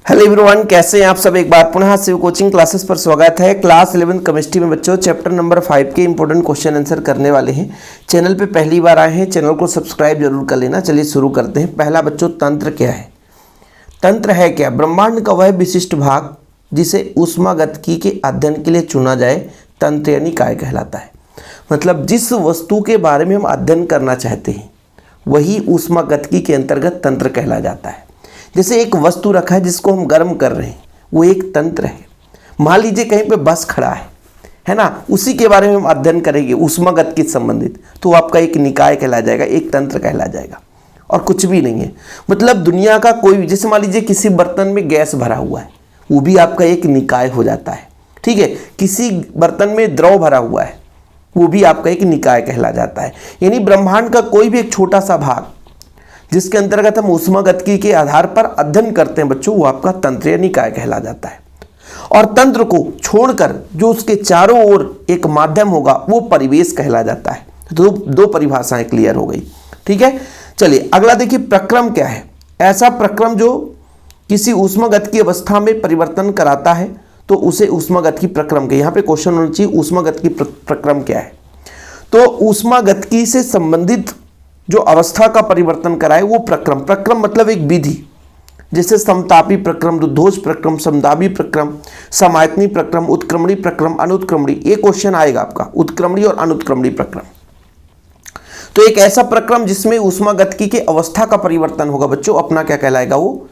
Hello everyone, कैसे हैं आप सब। एक बार पुनः शिव कोचिंग क्लासेस पर स्वागत है। क्लास 11 केमिस्ट्री में बच्चों चैप्टर नंबर 5 के इंपॉर्टेंट क्वेश्चन आंसर करने वाले हैं। चैनल पे पहली बार आए हैं, चैनल को सब्सक्राइब जरूर कर लेना। चलिए शुरू करते हैं। पहला बच्चों, तंत्र क्या है। तंत्र है क्या? ब्रह्मांड का वह विशिष्ट भाग जिसे ऊष्मागतिकी के अध्ययन के लिए चुना जाए, तंत्र यानी काय कहलाता है। मतलब जिस वस्तु के बारे में हम अध्ययन करना चाहते हैं वही ऊष्मागतिकी के अंतर्गत तंत्र कहला जाता है। जैसे एक वस्तु रखा है जिसको हम गर्म कर रहे हैं, वो एक तंत्र है। मान लीजिए कहीं पे बस खड़ा है ना, उसी के बारे में हम अध्ययन करेंगे ऊष्मागतिकी से संबंधित, तो आपका एक निकाय कहला जाएगा, एक तंत्र कहला जाएगा और कुछ भी नहीं है। मतलब दुनिया का कोई भी, जैसे मान लीजिए किसी बर्तन में गैस भरा हुआ है, वो भी आपका एक निकाय हो जाता है। ठीक है, किसी बर्तन में द्रव भरा हुआ है, वो भी आपका एक निकाय कहला जाता है। यानी ब्रह्मांड का कोई भी एक छोटा सा भाग जिसके अंतर्गत हम ऊष्मागतिकी के आधार पर अध्ययन करते हैं बच्चों, वो आपका तंत्र या निकाय कहला जाता है। और तंत्र को छोड़कर जो उसके चारों ओर एक माध्यम होगा वो परिवेश कहला जाता है। तो दो परिभाषाएं क्लियर हो गई। ठीक है, चलिए अगला देखिए, प्रक्रम क्या है। ऐसा प्रक्रम जो किसी ऊष्मागतिकी अवस्था में परिवर्तन कराता है तो उसे ऊष्मागतिकी प्रक्रम के, यहाँ पे क्वेश्चन होना चाहिए ऊष्मागतिकी प्रक्रम क्या है। तो ऊष्मागतिकी से संबंधित जो अवस्था का परिवर्तन कराए वो प्रक्रम। प्रक्रम मतलब एक विधि, जैसे समतापी प्रक्रम, रुद्धोष प्रक्रम, समदाबी प्रक्रम, समायतनी प्रक्रम, उत्क्रमणी प्रक्रम, अनुत्क्रमणी। ये क्वेश्चन आएगा आपका, उत्क्रमणी और अनुत्क्रमणी प्रक्रम। तो एक ऐसा प्रक्रम जिसमें ऊष्मागतिकी के अवस्था का परिवर्तन होगा बच्चों, अपना क्या कहलाएगा, वो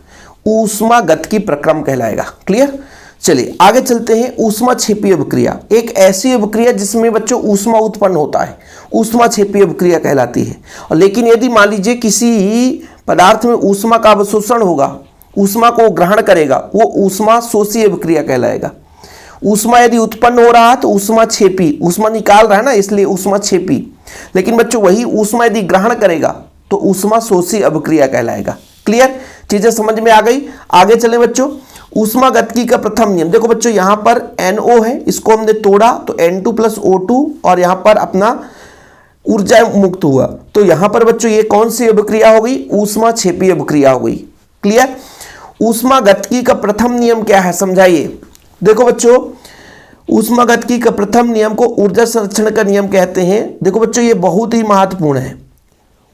ऊष्मागतिकी प्रक्रम कहलाएगा। क्लियर। चलिए आगे चलते हैं। ऊष्माक्षेपी अभिक्रिया, एक ऐसी अभिक्रिया जिसमें बच्चों ऊष्मा उत्पन्न होता है, ऊष्माक्षेपी अभिक्रिया कहलाती है। और लेकिन यदि मान लीजिए किसी पदार्थ में ऊष्मा का अवशोषण होगा, ऊष्मा को ग्रहण करेगा, वो ऊष्मा शोषी अभिक्रिया कहलाएगा। ऊष्मा यदि उत्पन्न हो रहा है तो ऊष्माक्षेपी, ऊष्मा निकाल रहा है ना, इसलिए ऊष्माक्षेपी। लेकिन बच्चों वही ऊष्मा यदि ग्रहण करेगा तो ऊष्मा शोषी अभिक्रिया कहलाएगा। क्लियर, चीजें समझ में आ गई। आगे चले बच्चों, ऊष्मागतिकी का प्रथम नियम। देखो बच्चों यहाँ पर NO है, इसको हमने तोड़ा तो N2 + O2 और यहाँ पर अपना ऊर्जा मुक्त हुआ। तो यहाँ पर बच्चों ये कौन सी अभिक्रिया हो गई, ऊष्माक्षेपी अभिक्रिया हो गई। क्लियर। ऊष्मागतिकी का प्रथम नियम क्या है, समझाइए। देखो बच्चों, ऊष्मागतिकी का प्रथम नियम को ऊर्जा संरक्षण का नियम कहते हैं। देखो बच्चों ये बहुत ही महत्वपूर्ण है,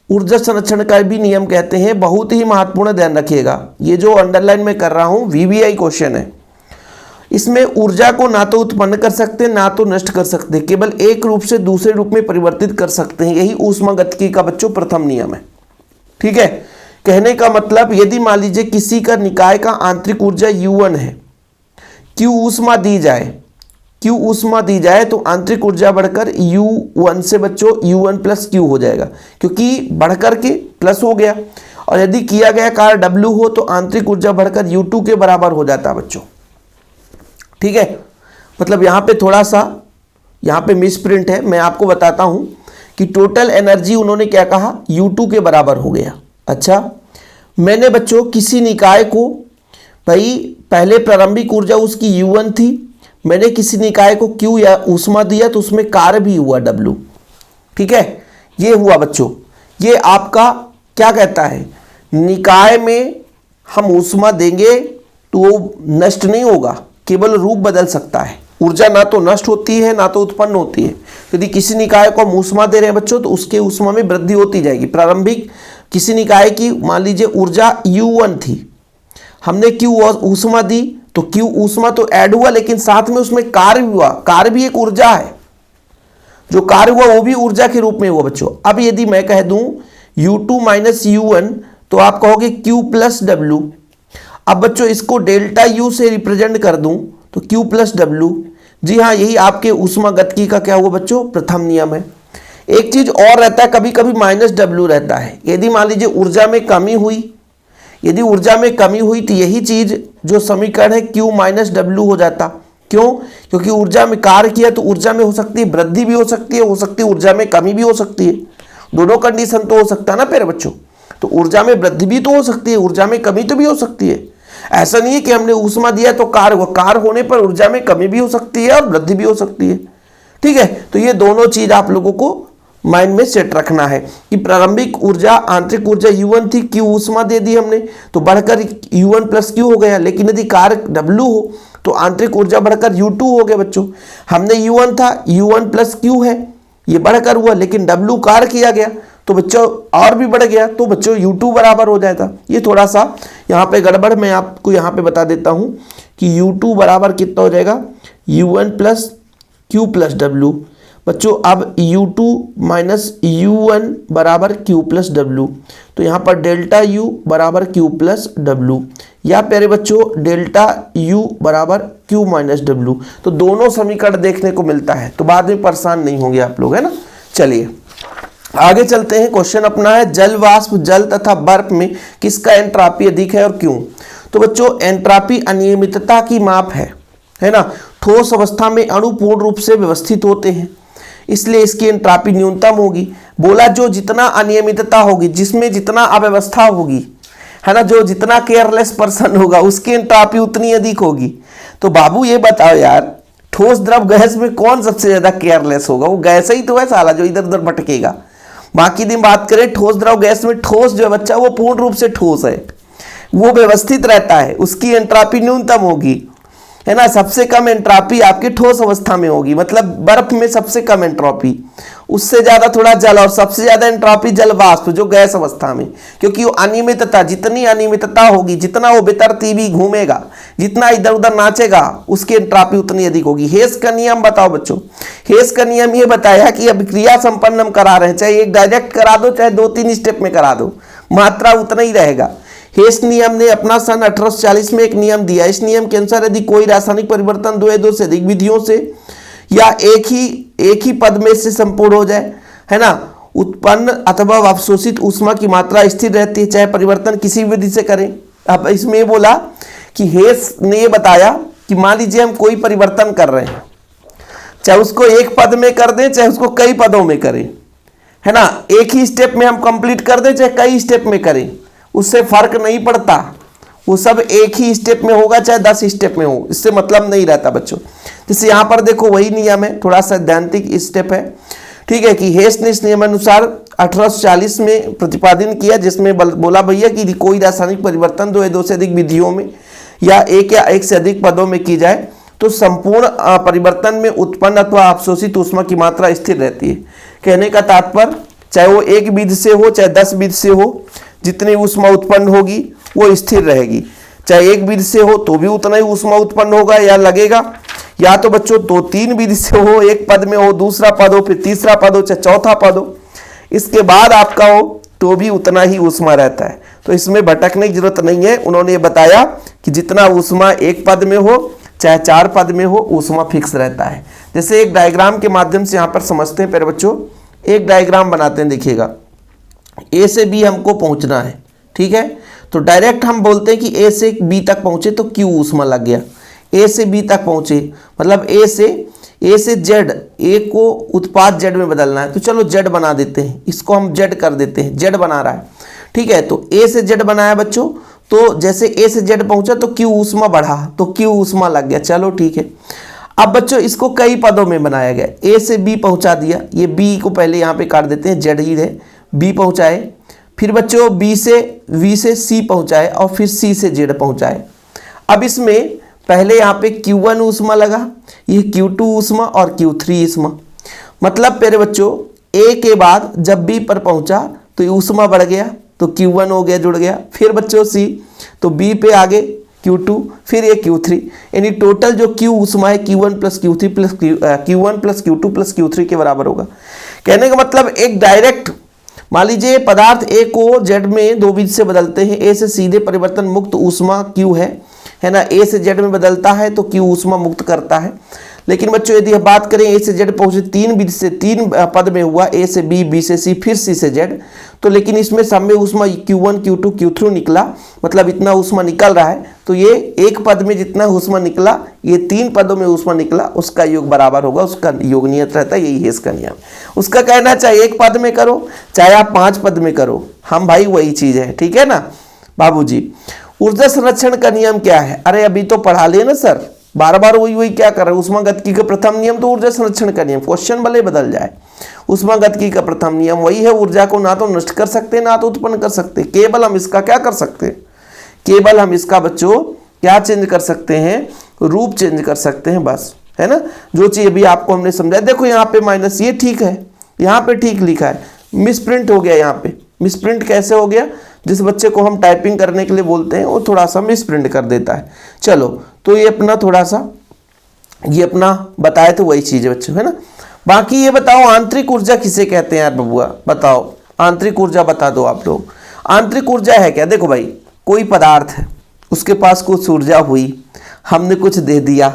ऊर्जा संरक्षण का भी नियम कहते हैं, बहुत ही महत्वपूर्ण, ध्यान रखिएगा। ये जो अंडरलाइन में कर रहा हूं VBI क्वेश्चन है, इसमें ऊर्जा को ना तो उत्पन्न कर सकते ना तो नष्ट कर सकते, केवल एक रूप से दूसरे रूप में परिवर्तित कर सकते हैं। यही ऊष्मागतिकी का बच्चों प्रथम नियम है। ठीक है, कहने का मतलब यदि मान लीजिए किसी का निकाय का आंतरिक ऊर्जा U1 है, Q ऊष्मा दी जाए, Q ऊष्मा दी जाए तो आंतरिक ऊर्जा बढ़कर U1 से बच्चों U1 + Q हो जाएगा, क्योंकि बढ़कर के प्लस हो गया। और यदि किया गया कार्य W हो तो आंतरिक ऊर्जा बढ़कर U2 के बराबर हो जाता है बच्चों। ठीक है, मतलब यहाँ पे थोड़ा सा यहाँ पे मिसप्रिंट है, मैं आपको बताता हूँ कि टोटल एनर्जी उन्होंने क्या कहा, U2 के बराबर हो गया। अच्छा, मैंने बच्चों किसी निकाय को, भाई पहले प्रारंभिक ऊर्जा उसकी U1 थी, मैंने किसी निकाय को Q या ऊष्मा दिया तो उसमें कार्य भी हुआ W। ठीक है, ये हुआ बच्चों। ये आपका क्या कहता है, निकाय में हम ऊष्मा देंगे तो नष्ट नहीं होगा, केवल रूप बदल सकता है। ऊर्जा ना तो नष्ट होती है ना तो उत्पन्न होती है। यदि किसी निकाय को हम ऊष्मा दे रहे हैं बच्चों तो उसके ऊष्मा में वृद्धि होती जाएगी। प्रारंभिक किसी निकाय की मान लीजिए ऊर्जा U1 थी, हमने Q ऊष्मा दी तो Q ऊष्मा तो ऐड हुआ, लेकिन साथ में उसमें कार्य भी हुआ। कार्य भी एक ऊर्जा है, जो कार्य हुआ वो भी ऊर्जा के रूप में हुआ बच्चों। अब यदि मैं कह दूं U2 - U1 तो आप कहोगे Q + W। अब बच्चों इसको डेल्टा U से रिप्रेजेंट कर दूं तो Q + W। जी हाँ, यही आपके ऊष्मागतिकी का क्या हुआ बच्चों, प्रथम नियम है। एक चीज और रहता है, कभी कभी -W रहता है। यदि मान लीजिए ऊर्जा में कमी हुई, यदि ऊर्जा में कमी हुई तो यही चीज जो समीकरण है Q - W हो जाता। क्यों? क्योंकि ऊर्जा में कार्य किया तो ऊर्जा में हो सकती है वृद्धि भी हो सकती है ऊर्जा में कमी भी हो सकती है। दोनों कंडीशन तो हो सकता है ना प्यारे बच्चों। तो ऊर्जा में वृद्धि भी तो हो सकती है, ऊर्जा में कमी तो भी हो सकती है। ऐसा नहीं है कि हमने ऊष्मा दिया तो कार्य हुआ, कार्य होने पर ऊर्जा में कमी भी हो सकती है और वृद्धि भी हो सकती है। ठीक है, तो ये दोनों चीज आप लोगों को माइंड में सेट रखना है कि प्रारंभिक ऊर्जा आंतरिक ऊर्जा U1 थी, Q ऊष्मा दे दी हमने तो बढ़कर U1 प्लस Q हो गया। लेकिन यदि कार्य W हो तो आंतरिक ऊर्जा बढ़कर U2 हो गया बच्चों। हमने U1 था, U1 प्लस Q है, ये बढ़कर हुआ, लेकिन W कार्य किया गया तो बच्चों और भी बढ़ गया, तो बच्चों U2 बराबर हो जाता। ये थोड़ा सा यहाँ पे गड़बड़, मैं आपको यहाँ पे बता देता हूँ कि U2 बराबर कितना हो जाएगा, U1 plus Q plus W। बच्चों अब U2 माइनस U1 बराबर Q प्लस W, तो यहाँ पर डेल्टा U बराबर Q प्लस W, या प्यारे बच्चों डेल्टा U बराबर Q माइनस W। तो दोनों समीकरण देखने को मिलता है, तो बाद में परेशान नहीं होंगे आप लोग, है ना। चलिए आगे चलते हैं। क्वेश्चन अपना है जल वाष्प, जल तथा बर्फ में किसका एंट्रॉपी अधिक है और क्यों। तो बच्चों एंट्रॉपी अनियमितता की माप है ना। ठोस अवस्था में अणु पूर्ण रूप से व्यवस्थित होते हैं, इसलिए इसकी एंट्रॉपी न्यूनतम होगी। बोला जो जितना अनियमितता होगी, जिसमें जितना अव्यवस्था होगी, है ना, जो जितना केयरलेस पर्सन होगा उसकी एंट्रॉपी उतनी अधिक होगी। तो बाबू ये बताओ यार, ठोस द्रव गैस में कौन सबसे ज्यादा केयरलेस होगा? वो गैस ही तो है साला जो इधर उधर भटकेगा। बाकी दिन बात करें ठोस द्रव गैस में, ठोस जो है बच्चा वो पूर्ण रूप से ठोस है, वो व्यवस्थित रहता है, उसकी एंट्रॉपी न्यूनतम होगी, है ना। सबसे कम एंट्रॉपी आपके ठोस अवस्था में होगी, मतलब बर्फ में सबसे कम एंट्रॉपी, उससे ज्यादा थोड़ा जल, और सबसे ज्यादा एंट्रॉपी जल वाष्प जो गैस अवस्था में, क्योंकि वो अनियमितता, जितनी अनियमितता होगी, जितना वो बेतरतीबी घूमेगा, जितना इधर उधर नाचेगा, उसकी एंट्रॉपी उतनी अधिक होगी। हेस का नियम बताओ बच्चों। हेस का नियम ये बताया कि अभिक्रिया संपन्न हम करा रहे हैं, चाहे एक डायरेक्ट करा दो चाहे 2-3 स्टेप में करा दो, मात्रा उतना ही रहेगा। हेस नियम ने अपना सन 1840 में एक नियम दिया। इस नियम के अनुसार यदि कोई रासायनिक परिवर्तन दो से अधिक विधियों से या एक ही पद में से संपूर्ण हो जाए, है ना, उत्पन्न अथवा अवशोषित ऊष्मा की मात्रा स्थिर रहती है, चाहे परिवर्तन किसी विधि से करें। अब इसमें ये बोला कि हेस ने ये बताया कि मान लीजिए हम कोई परिवर्तन कर रहे हैं, चाहे उसको एक पद में कर दें चाहे उसको कई पदों में करें, है ना, एक ही स्टेप में हम कंप्लीट कर दें चाहे कई स्टेप में करें, उससे फर्क नहीं पड़ता, वो सब एक ही स्टेप में होगा चाहे 10 स्टेप में हो, इससे मतलब नहीं रहता बच्चों। जैसे यहाँ पर देखो वही नियम है, थोड़ा सा सैद्धांतिक स्टेप है, ठीक है, कि हेस ने इस नियमानुसार 1840 में प्रतिपादन किया, जिसमें बोला भैया कि कोई रासायनिक परिवर्तन दो से अधिक विधियों में या एक से अधिक पदों में की जाए तो संपूर्ण परिवर्तन में उत्पन्न अथवा अवशोषित ऊष्मा की मात्रा स्थिर रहती है। कहने का तात्पर्य चाहे वो एक विधि से हो चाहे 10 विधि से हो, जितनी ऊष्मा उत्पन्न होगी वो स्थिर रहेगी। चाहे एक विधि से हो तो भी उतना ही ऊष्मा उत्पन्न होगा या लगेगा, या तो बच्चों 2-3 विधि से हो, एक पद में हो, दूसरा पद हो, फिर तीसरा पद हो, चाहे चौथा पद हो, इसके बाद आपका हो तो भी उतना ही ऊष्मा रहता है। तो इसमें भटकने की जरूरत नहीं है। उन्होंने ये बताया कि जितना ऊष्मा एक पद में हो चाहे 4 पद में हो, ऊष्मा फिक्स रहता है। जैसे एक डायग्राम के माध्यम से यहाँ पर समझते हैं। प्यारे बच्चों एक डायग्राम बनाते हैं, देखिएगा ए से बी हमको पहुंचना है, ठीक है, तो डायरेक्ट हम बोलते हैं कि ए से बी तक पहुंचे तो क्यू ऊष्मा लग गया। ए से बी तक पहुंचे मतलब ए से जेड, ए को उत्पाद जेड में बदलना है, तो चलो जेड बना देते हैं, इसको हम जेड कर देते हैं, जेड बना रहा है, ठीक है। तो ए से जेड बनाया बच्चों, तो जैसे ए से जेड पहुंचा तो क्यू ऊष्मा बढ़ा, तो क्यू ऊष्मा लग गया, चलो ठीक है। अब बच्चों इसको कई पदों में बनाया गया, ए से बी पहुंचा दिया, ये बी को पहले यहाँ पे काट देते हैं, जेड ही है, बी पहुंचाए, फिर बच्चों वी से सी पहुंचाए और फिर सी से जेड पहुंचाए। अब इसमें पहले यहाँ पे Q1 ऊष्मा लगा, ये Q2 ऊष्मा और Q3 ऊष्मा, मतलब प्यारे बच्चों ए के बाद जब बी पर पहुंचा तो ऊष्मा बढ़ गया, तो Q1 हो गया, जुड़ गया, फिर बच्चों सी, तो बी पे आगे Q2, फिर ये Q3, यानी टोटल जो Q ऊष्मा है Q1 plus Q3 plus Q1 plus Q2 plus Q3 के बराबर होगा। कहने का मतलब एक डायरेक्ट, मान लीजिए पदार्थ ए को जेड में 2 विधि से बदलते हैं, ए से सीधे परिवर्तन मुक्त ऊष्मा Q है ना, ए से जेड में बदलता है तो Q ऊष्मा मुक्त करता है। लेकिन बच्चों यदि हम बात करें ए से जेड पहुंचे 3 विधि से, 3 पद में हुआ, ए से बी, बी से सी, फिर सी से जेड, तो लेकिन इसमें सब में ऊष्मा Q1 Q2 Q3 निकला, मतलब इतना ऊष्मा निकल रहा है, तो ये एक पद में जितना ऊष्मा निकला ये 3 पदों में ऊष्मा निकला, उसका योग बराबर होगा, उसका योग नियत रहता है, यही है इसका नियम। उसका कहना चाहे एक पद में करो चाहे आप 5 पद में करो, हम भाई वही चीज है, ठीक है ना बाबूजी। ऊर्जा संरक्षण का नियम क्या है? अरे अभी तो पढ़ा लिए ना सर, बार बार वही क्या कर रहे हैं। ऊष्मागतिकी का प्रथम नियम तो ऊर्जा संरक्षण का नियम, क्वेश्चन भले बदल जाए, ऊष्मागतिकी का प्रथम नियम वही है, ऊर्जा को ना तो नष्ट कर सकते ना तो उत्पन्न कर सकते। केवल हम इसका क्या कर सकते हैं, केवल हम इसका बच्चों क्या चेंज कर सकते हैं, रूप चेंज कर सकते हैं, बस, है ना। जो चीज अभी आपको हमने समझाया, देखो यहाँ पे माइनस, ये ठीक है, यहाँ पे ठीक लिखा है, मिसप्रिंट हो गया। यहाँ पे मिसप्रिंट कैसे हो गया, जिस बच्चे को हम टाइपिंग करने के लिए बोलते हैं वो थोड़ा सा मिसप्रिंट कर देता है। चलो, तो ये अपना थोड़ा सा, ये अपना बताए तो वही चीज़ है बच्चों, है ना। बाकी ये बताओ आंतरिक ऊर्जा किसे कहते हैं यार बबुआ, बताओ आंतरिक ऊर्जा बता दो आप लोग। आंतरिक ऊर्जा है क्या, देखो भाई, कोई पदार्थ है, उसके पास कुछ ऊर्जा हुई, हमने कुछ दे दिया,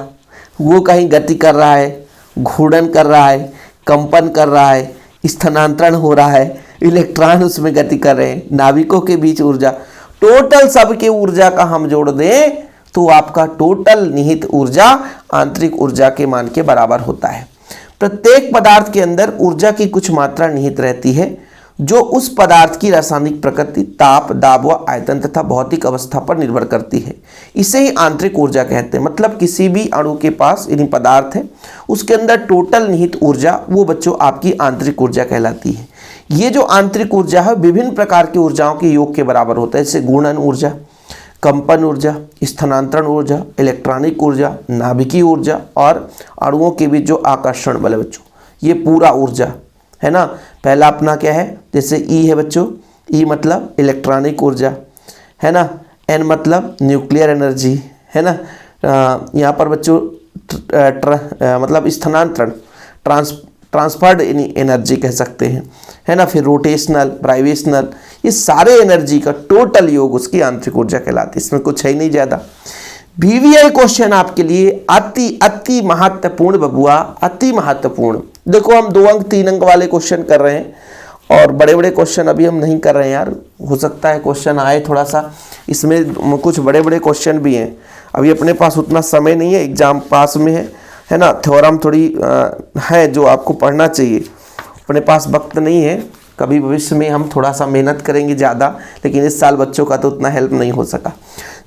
वो कहीं गति कर रहा है, घूर्णन कर रहा है, कंपन कर रहा है, स्थानांतरण हो रहा है, इलेक्ट्रॉन उसमें गति कर रहे हैं, नाविकों के बीच ऊर्जा, टोटल सबके ऊर्जा का हम जोड़ दें तो आपका टोटल निहित ऊर्जा आंतरिक ऊर्जा के मान के बराबर होता है। प्रत्येक पदार्थ के अंदर ऊर्जा की कुछ मात्रा निहित रहती है जो उस पदार्थ की रासायनिक प्रकृति, ताप, दाब व आयतन तथा भौतिक अवस्था पर निर्भर करती है। इसे ही आंतरिक ऊर्जा कहते हैं। मतलब किसी भी अणु के पास यानी पदार्थ है, उसके अंदर टोटल निहित ऊर्जा, वो बच्चों आपकी आंतरिक ऊर्जा कहलाती है। ये जो आंतरिक ऊर्जा है विभिन्न प्रकार की ऊर्जाओं के योग के बराबर होता है, जैसे घूर्णन ऊर्जा, कंपन ऊर्जा, स्थानांतरण ऊर्जा, इलेक्ट्रॉनिक ऊर्जा, नाभिकीय ऊर्जा और अणुओं के बीच जो आकर्षण बल है बच्चों, ये पूरा ऊर्जा है ना। पहला अपना क्या है, जैसे ई है बच्चों, ई मतलब इलेक्ट्रॉनिक ऊर्जा है ना, एन मतलब न्यूक्लियर एनर्जी है ना, यहाँ पर बच्चों मतलब स्थानांतरण, ट्रांसफर्ड एनर्जी कह सकते हैं, है ना। फिर रोटेशनल, ब्राइवेशनल, ये सारे एनर्जी का टोटल योग उसकी आंतरिक ऊर्जा कहलाती है। इसमें कुछ है ही नहीं ज़्यादा। बीवीआई क्वेश्चन आपके लिए अति महत्वपूर्ण बबुआ, अति महत्वपूर्ण। देखो हम 2 अंक 3 अंक वाले क्वेश्चन कर रहे हैं और बड़े बड़े क्वेश्चन अभी हम नहीं कर रहे हैं यार। हो सकता है क्वेश्चन आए थोड़ा सा, इसमें कुछ बड़े बड़े क्वेश्चन भी हैं। अभी अपने पास उतना समय नहीं है, एग्जाम पास में है ना। थ्योरम थोड़ी है जो आपको पढ़ना चाहिए, अपने पास वक्त नहीं है। कभी भविष्य में हम थोड़ा सा मेहनत करेंगे ज़्यादा, लेकिन इस साल बच्चों का तो उतना हेल्प नहीं हो सका।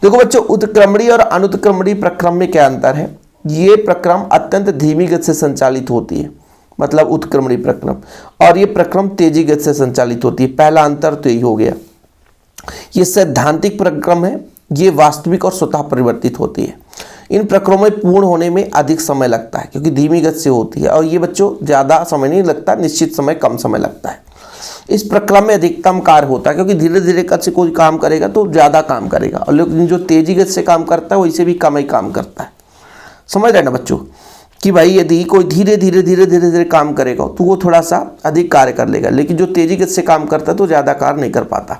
देखो बच्चों, उत्क्रमणी और अनुत्क्रमणी प्रक्रम में क्या अंतर है। ये प्रक्रम अत्यंत धीमी गति से संचालित होती है, मतलब उत्क्रमणी प्रक्रम, और ये प्रक्रम तेजी गति से संचालित होती है। पहला अंतर तो यही हो गया। ये सैद्धांतिक प्रक्रम है, ये वास्तविक और स्वतः परिवर्तित होती है। इन प्रक्रमों में पूर्ण होने में अधिक समय लगता है क्योंकि धीमी गति से होती है, और ये बच्चों ज़्यादा समय नहीं लगता, निश्चित समय कम समय लगता है। इस प्रक्रम में अधिकतम कार्य होता है क्योंकि धीरे धीरे गति से कोई काम करेगा तो ज़्यादा काम करेगा, और लेकिन जो तेजी गति से काम करता है वो इसे भी कम ही काम करता है। समझ रहे ना बच्चों कि भाई यदि कोई धीरे धीरे काम करेगा तो वो थोड़ा सा अधिक कार्य कर लेगा, लेकिन जो तेजी गति से काम करता है तो ज़्यादा कार्य नहीं कर पाता,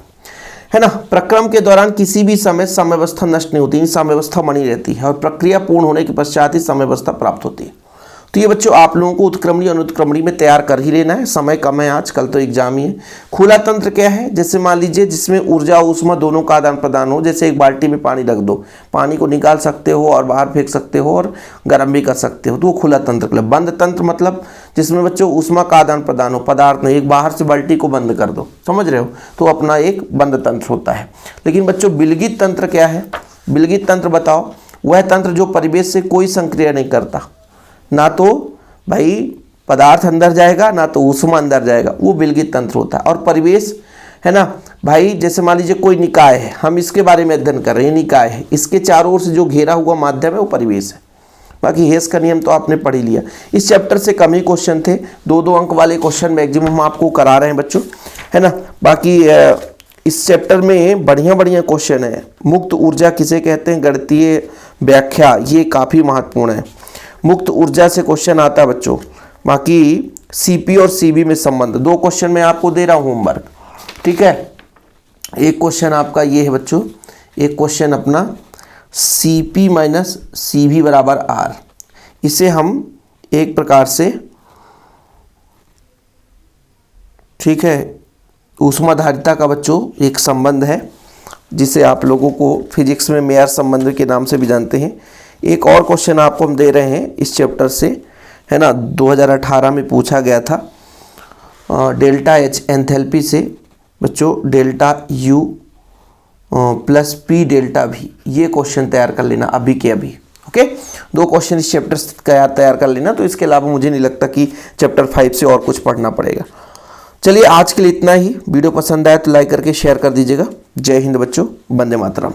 है ना। प्रक्रम के दौरान किसी भी समय व्यवस्था नष्ट नहीं होती, समय व्यवस्था बनी रहती है और प्रक्रिया पूर्ण होने के पश्चात ही समय व्यवस्था प्राप्त होती है। तो ये बच्चों आप लोगों को उत्क्रमणी और अनुत्क्रमणी में तैयार कर ही लेना है, समय कम है आज, कल तो एग्जाम ही है। खुला तंत्र क्या है, जैसे मान लीजिए जिसमें ऊर्जा और ऊष्मा दोनों का आदान प्रदान हो। जैसे एक बाल्टी में पानी रख दो, पानी को निकाल सकते हो और बाहर फेंक सकते हो और गर्म भी कर सकते हो, तो वो खुला तंत्र के लिए। बंद तंत्र मतलब जिसमें बच्चों ऊष्मा का आदान प्रदान हो, पदार्थ नहीं, एक बाहर से बाल्टी को बंद कर दो, समझ रहे हो, तो अपना एक बंद तंत्र होता है। लेकिन बच्चों विलगित तंत्र क्या है, विलगित तंत्र बताओ। वह तंत्र जो परिवेश से कोई संक्रिया नहीं करता, ना तो भाई पदार्थ अंदर जाएगा ना तो ऊष्मा अंदर जाएगा, वो विलगित तंत्र होता है। और परिवेश है ना भाई, जैसे मान लीजिए कोई निकाय है, हम इसके बारे में अध्ययन कर रहे हैं, निकाय है, इसके चारों ओर से जो घेरा हुआ माध्यम है वो परिवेश है। बाकी हेस का नियम तो आपने पढ़ ही लिया। इस चैप्टर से कम ही क्वेश्चन थे, 2-2 अंक वाले क्वेश्चन मैक्सिमम हम आपको करा रहे हैं बच्चों, है ना। बाकी इस चैप्टर में बढ़िया क्वेश्चन है। मुक्त ऊर्जा किसे कहते हैं, गणितीय व्याख्या, ये काफ़ी महत्वपूर्ण है। मुक्त ऊर्जा से क्वेश्चन आता है बच्चों। बाकी सीपी और सीबी में संबंध, 2 क्वेश्चन मैं आपको दे रहा हूँ होमवर्क, ठीक है। एक क्वेश्चन आपका ये है बच्चों, एक क्वेश्चन अपना CP माइनस CV बराबर R। इसे हम एक प्रकार से, ठीक है, ऊष्माधारिता का बच्चों एक संबंध है जिसे आप लोगों को फिजिक्स में मेयर संबंध के नाम से भी जानते हैं। एक और क्वेश्चन आपको हम दे रहे हैं इस चैप्टर से, है ना, 2018 में पूछा गया था। डेल्टा H एंथैल्पी से बच्चों delta U plus P delta V, ये क्वेश्चन तैयार कर लेना अभी के अभी, ओके, 2 क्वेश्चन इस चैप्टर से तैयार कर लेना, तो इसके अलावा मुझे नहीं लगता कि चैप्टर 5 से और कुछ पढ़ना पड़ेगा। चलिए आज के लिए इतना ही। वीडियो पसंद आए तो लाइक करके शेयर कर दीजिएगा। जय हिंद बच्चों, वंदे मातरम।